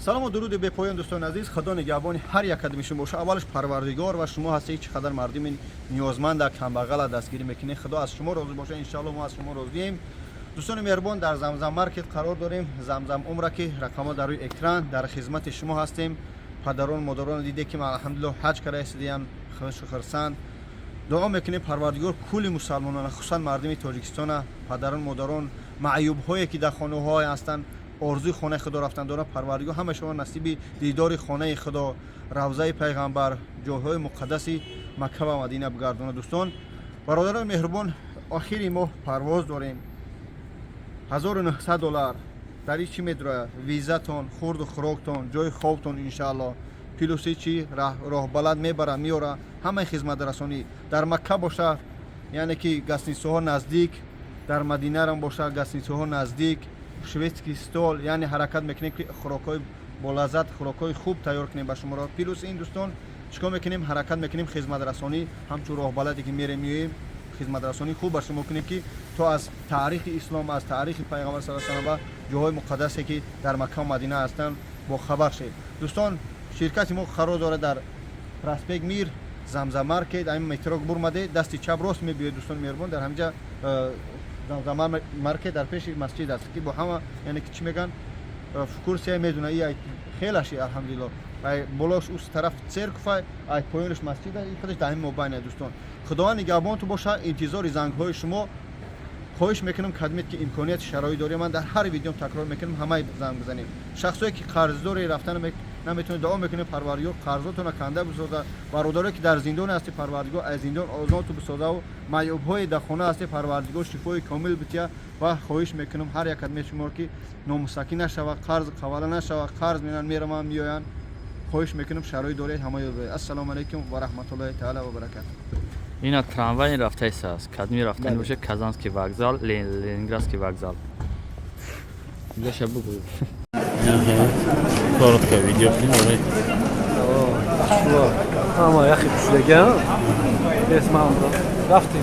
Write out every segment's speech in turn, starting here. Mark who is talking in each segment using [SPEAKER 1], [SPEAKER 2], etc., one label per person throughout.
[SPEAKER 1] салому дуруди бепоён дӯстони азиз, худо нигоҳбони ҳар як қадами шумо бошад. Аввалаш парвардигор ва шумо ҳастед чӣ қадар мардуми ниёзманда камбағала дастгирӣ мекунед. Худо аз шумо розӣ бошад, иншоалло мо аз шумо розием. дӯстони меҳрубон, дар замзам маркет қарор дорем. Замзам умра ки рақамҳо дар рӯи экран дар хизмати шумо ҳастем. падарон модарон диде ки алҳамдулиллоҳ ҳаҷ кара истадиян хурсанд. дуо мекунем парвардигор кулли мусалмонона, хусусан мардуми тоҷикистона, падарон модарон, маъюбҳое ки дар хонаҳое ҳастанд, орзуи хонаи худо рафтан дорад, парвардигор ҳамаи шумо насиби дидори хонаи худо, равзаи пайғамбар, ҷойҳои муқаддаси Макка ва Мадина бигардонад. дӯстон бародарони меҳрубон, охири моҳ парвоз дорем. $1900 дар ин чӣ медурояд? Визатон, хурду хӯроктон, ҷои хобтон иншаалло. Плюси чӣ роҳбаланд мебара меора, ҳамаи хизматрасонӣ дар Макка бошад, яъне ки гостиницаҳо наздик, дар Мадинарам бошад гостиницаҳо наздик, шведский стол, яъне ҳаракат мекунем ки хӯрокҳои болаззат, хӯрокҳои хуб тайёр кунем ба шуморо. плюс ин дӯстон чикор мекунем? Ҳаракат мекунем хизматрасонӣ, ҳамчун роҳбаладе ки мерем меоем, хизматрасонӣ хуб ба шумо кунем ки то аз таърихи ислом, аз таърихи пайғамбар саллаллоҳу алайҳи ва саллам ва ҷойҳои муқаддасе ки дар Макка ва Мадина ҳастанд бохабар шед. дӯстон ширкати мо қарор дорад дар проспект Мир, Замзам маркет, ҳамин метро бурмаде, дасти чап рост мебиёед. дӯстони меҳрубон, дар ҳаминҷа Замзам маркет дар пеши масҷид аст ки бо ҳама, яъне ки чӣ мегӯянд, фурсия медуна, и хелаши алҳамдулиллоҳ, ай болош ус тараф церква, ай поёнаш масҷид аст, худаш дар ҳамин мобайна. дӯстон худованд нигоҳбонтон бошад. интизори зангҳои шумо. хоҳиш мекунам кадмет ки имконияти шароит дорем, ман дар ҳар видеом такрор мекунам, ҳамаи занг бизанем. шахсое ки қарздори рафтан наметавонед, дуо мекунем парвардигор қарзотона канда бисозад. бародаре ки дар зиндон ҳасти, парвардигор аз зиндон озодту бисозаву маъюбҳои дар хона ҳасти, парвардигор шифои комил бития. ва хоҳиш мекунам ҳар як кадмет шуморо ки номусакӣ нашавад, қарз қавала нашавад, қарз менан мераман меоянд, хоҳиш мекунам шароит доред, ҳамаи ассалому алайкум ва раҳматуллоҳи таъала ва баракатуҳ.
[SPEAKER 2] Ина трамвай рафтаист аст. Кадми рафтани боша Казанский вокзал, Ленинградский вокзал. Яша буду.
[SPEAKER 3] Короткое видео.
[SPEAKER 4] Ама яхи пушлага. Бесмам. Рафтим.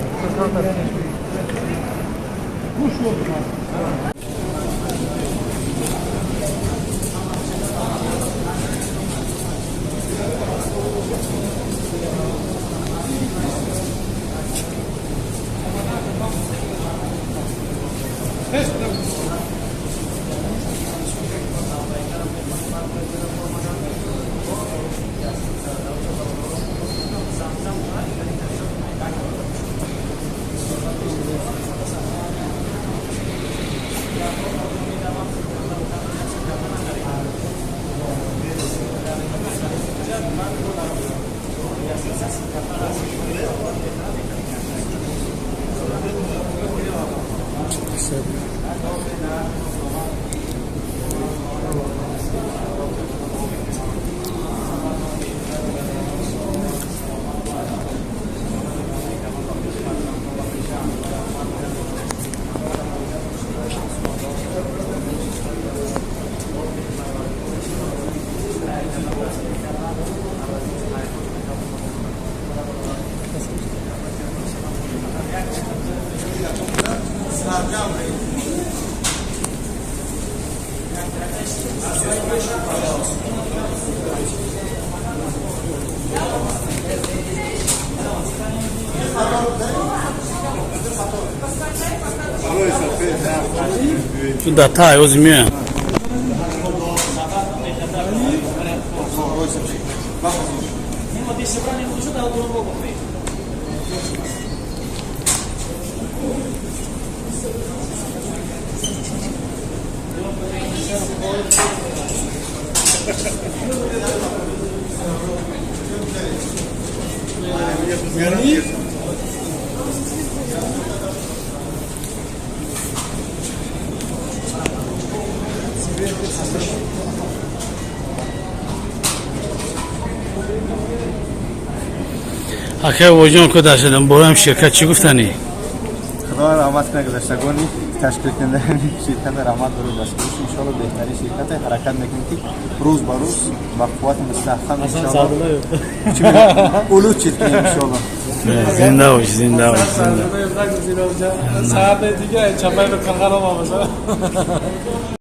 [SPEAKER 3] Туда тай возьми. Ахе воҷон куда шудам, боям ширкат чӣ гуфтанӣ?
[SPEAKER 1] худо раҳмат кунад гузаштагони ташкилкунандаи ширкат раҳмат дорад баскиш. иншоалло беҳтарин ширкате ҳаракат мекунем ки рӯз ба рӯз ба қуввати мустаҳкам иншоалло улучшид иншоалло.
[SPEAKER 3] Зинда бош, зинда бош, зинда.
[SPEAKER 4] Saat 2 çapayla kalkalamamış ha.